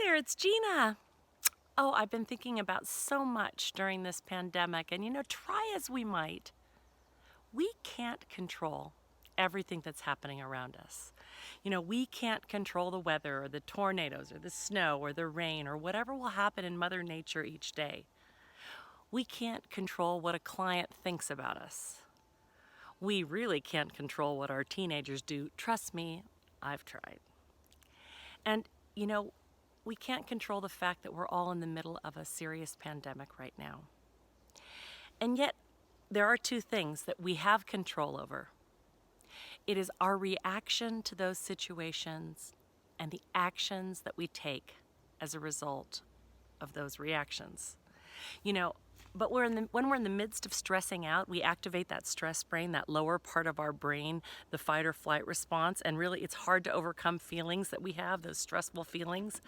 there, it's Gina. Oh, I've been thinking about so much during this pandemic, and try as we might, we can't control everything that's happening around us. We can't control the weather or the tornadoes or the snow or the rain or whatever will happen in Mother Nature each day. We can't control what a client thinks about us. We really can't control what our teenagers do. Trust me, I've tried. And, we can't control the fact that we're all in the middle of a serious pandemic right now. And yet, there are two things that we have control over. It is our reaction to those situations and the actions that we take as a result of those reactions. But when we're in the midst of stressing out, we activate that stress brain, that lower part of our brain, the fight or flight response, and really it's hard to overcome feelings that we have, those stressful feelings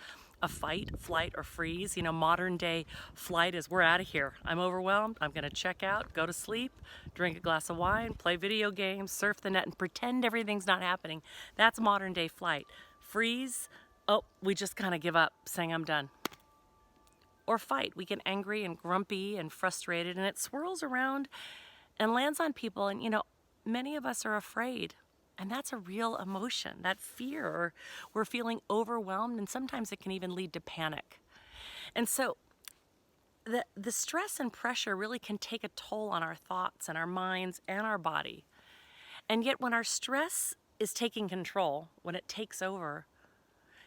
of fight, flight, or freeze. Modern day flight is we're out of here. I'm overwhelmed. I'm going to check out, go to sleep, drink a glass of wine, play video games, surf the net, and pretend everything's not happening. That's modern day flight. Freeze, oh, we just kind of give up, saying I'm done. Or fight. We get angry and grumpy and frustrated, and it swirls around and lands on people. And many of us are afraid, and that's a real emotion, that fear, or we're feeling overwhelmed, and sometimes it can even lead to panic. And so the stress and pressure really can take a toll on our thoughts and our minds and our body. And yet when our stress is taking control, when it takes over,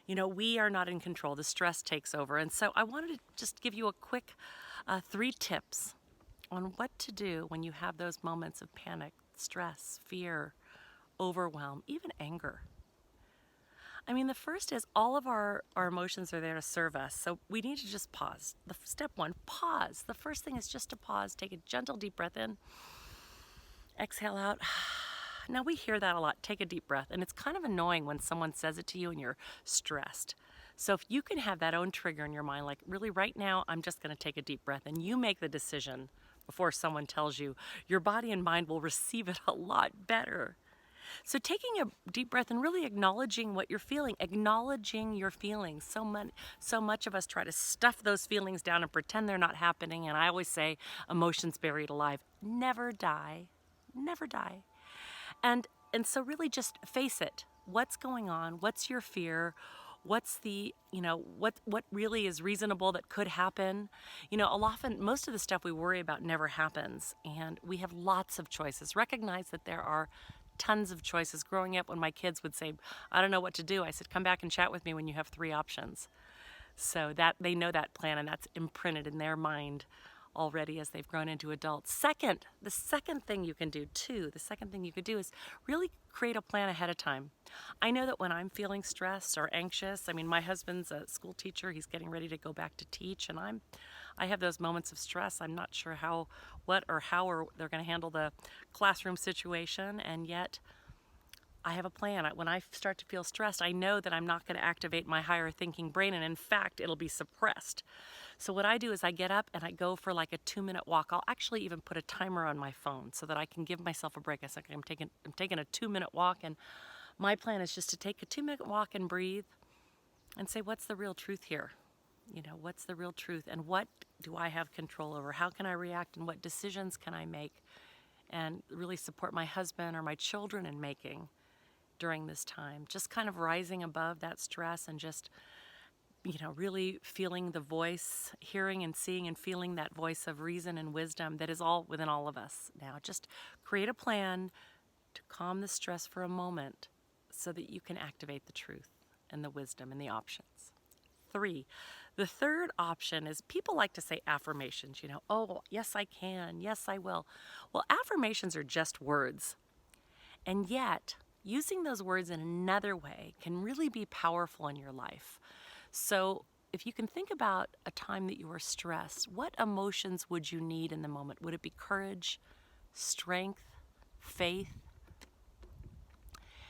we are not in control. The stress takes over. And so I wanted to just give you a quick 3 tips on what to do when you have those moments of panic, stress, fear, overwhelm, even anger. The first is all of our emotions are there to serve us. So we need to just pause. Step 1, pause. The first thing is just to pause. Take a gentle deep breath in. Exhale out. Now we hear that a lot, take a deep breath, and it's kind of annoying when someone says it to you and you're stressed. So if you can have that own trigger in your mind, like really right now, I'm just gonna take a deep breath, and you make the decision before someone tells you, your body and mind will receive it a lot better. So taking a deep breath and really acknowledging what you're feeling, acknowledging your feelings. So much of us try to stuff those feelings down and pretend they're not happening, and I always say, emotions buried alive never die, never die. And so really just face it. What's going on? What's your fear? What's the, what really is reasonable that could happen? Often, most of the stuff we worry about never happens, and we have lots of choices. Recognize that there are tons of choices. Growing up, when my kids would say, I don't know what to do, I said, come back and chat with me when you have 3 options. So that they know that plan, and that's imprinted in their mind already as they've grown into adults. The second thing you can do is really create a plan ahead of time. I know that when I'm feeling stressed or anxious, my husband's a school teacher, he's getting ready to go back to teach, and I have those moments of stress. I'm not sure how they're going to handle the classroom situation, and yet I have a plan. When I start to feel stressed, I know that I'm not going to activate my higher thinking brain, and in fact, it'll be suppressed. So what I do is I get up and I go for like a 2-minute walk. I'll actually even put a timer on my phone so that I can give myself a break. I say, I'm taking a 2-minute walk, and my plan is just to take a 2-minute walk and breathe and say, what's the real truth here? What's the real truth, and what do I have control over? How can I react, and what decisions can I make, and really support my husband or my children in making during this time? Just kind of rising above that stress and just really feeling the voice, hearing and seeing and feeling that voice of reason and wisdom that is all within all of us now. Just create a plan to calm the stress for a moment so that you can activate the truth and the wisdom and the options. 3, the third option is people like to say affirmations, oh, yes, I can, yes, I will. Well, affirmations are just words. And yet, using those words in another way can really be powerful in your life. So if you can think about a time that you were stressed, what emotions would you need in the moment? Would it be courage, strength, faith?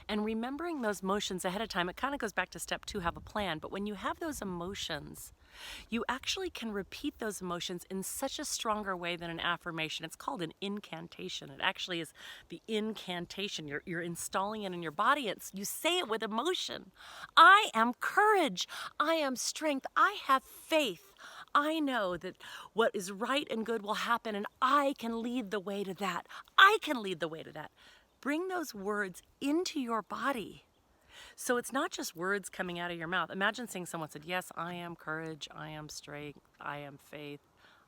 And remembering those emotions ahead of time, it kind of goes back to step 2, have a plan. But when you have those emotions, you actually can repeat those emotions in such a stronger way than an affirmation. It's called an incantation. It actually is the incantation. You're installing it in your body. You say it with emotion. I am courage. I am strength. I have faith. I know that what is right and good will happen, and I can lead the way to that. I can lead the way to that. Bring those words into your body. So it's not just words coming out of your mouth. Imagine seeing someone said, yes, I am courage, I am strength, I am faith,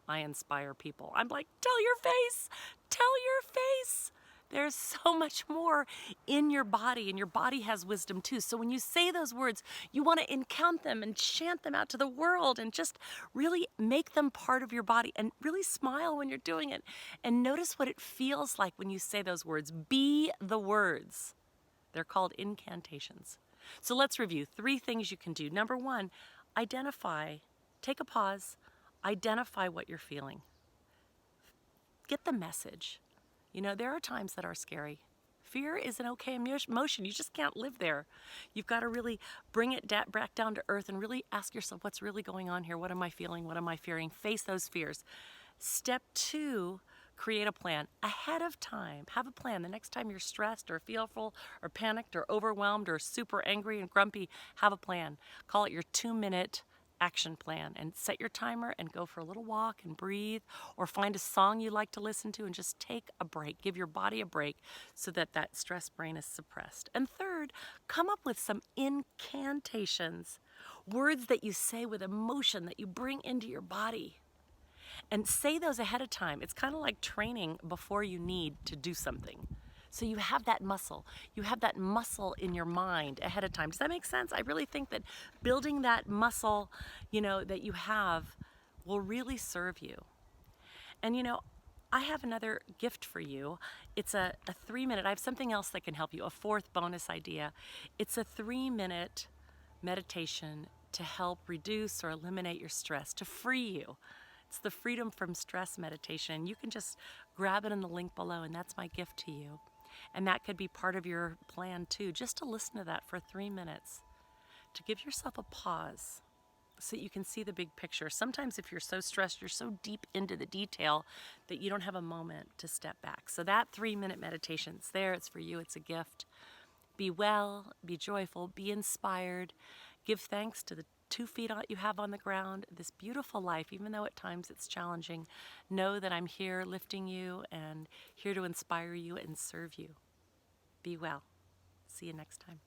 I inspire people. I'm like, tell your face, tell your face. There's so much more in your body, and your body has wisdom too. So when you say those words, you want to incount them and chant them out to the world and just really make them part of your body, and really smile when you're doing it. And notice what it feels like when you say those words. Be the words. They're called incantations. So let's review 3 things you can do. Number 1, identify, take a pause, identify what you're feeling. Get the message. You know, there are times that are scary. Fear is an okay emotion. You just can't live there. You've got to really bring it back down to earth and really ask yourself, what's really going on here? What am I feeling? What am I fearing? Face those fears. Step 2, create a plan ahead of time. Have a plan. The next time you're stressed or fearful or panicked or overwhelmed or super angry and grumpy, have a plan. Call it your 2-minute action plan, and set your timer and go for a little walk and breathe, or find a song you like to listen to and just take a break. Give your body a break so that that stress brain is suppressed. And third, come up with some incantations, words that you say with emotion that you bring into your body. And say those ahead of time. It's kind of like training before you need to do something. So you have that muscle. You have that muscle in your mind ahead of time. Does that make sense? I really think that building that muscle, that you have will really serve you. And I have another gift for you. It's a 3-minute, I have something else that can help you, a 4th bonus idea. It's a 3-minute meditation to help reduce or eliminate your stress, to free you. It's the Freedom from Stress meditation. You can just grab it in the link below, and that's my gift to you. And that could be part of your plan too, just to listen to that for 3 minutes, to give yourself a pause so that you can see the big picture. Sometimes if you're so stressed, you're so deep into the detail that you don't have a moment to step back. So that 3-minute meditation's there. It's for you. It's a gift. Be well, be joyful, be inspired. Give thanks to the 2 feet you have on the ground, this beautiful life, even though at times it's challenging. Know that I'm here lifting you and here to inspire you and serve you. Be well. See you next time.